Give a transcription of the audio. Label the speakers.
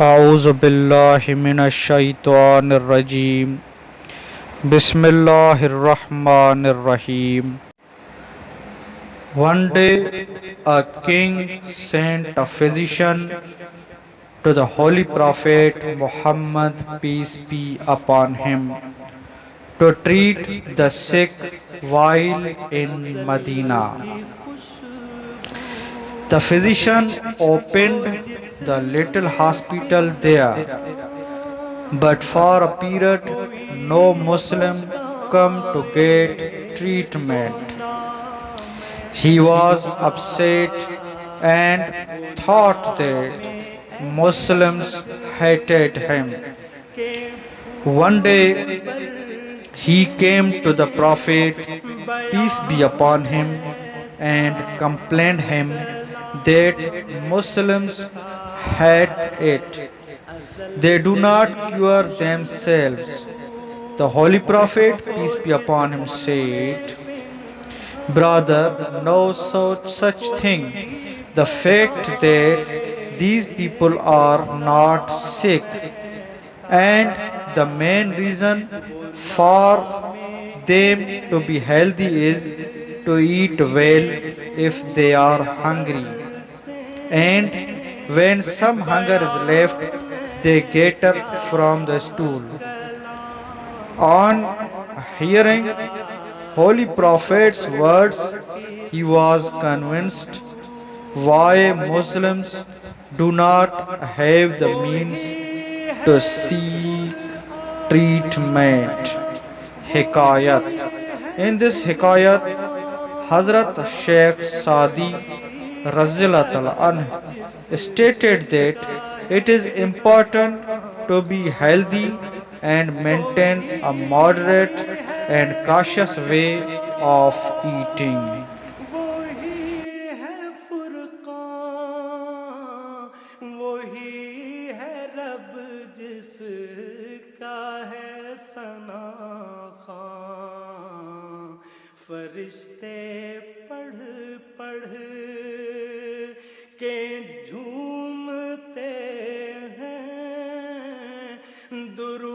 Speaker 1: أعوذ بالله من الشيطان الرجيم بسم الله الرحمن الرحيم. One day a king sent a physician to the Holy Prophet Muhammad, peace be upon him, to treat the sick while in Medina. The physician opened the little hospital there, but for a period no Muslim come to get treatment. He was upset and thought that Muslims hated him. One day he came to the Prophet, peace be upon him, and complained him that Muslims had it. They do not cure themselves. The Holy Prophet, peace be upon him, said, brother, no such thing. The fact that these people are not sick, and the main reason for them to be healthy is to eat well if they are hungry. And when some hunger is left, they get up from the stool. On hearing Holy Prophet's words, he was convinced why Muslims do not have the means to seek treatment. Hikayat. In this Hikayat, Hazrat Sheikh Sadi Razillah anh stated that it is important to be healthy and maintain a moderate and cautious way of eating.
Speaker 2: जिसका है सना खां फरिश्ते पढ़ पढ़ के झूमते हैं दुरूद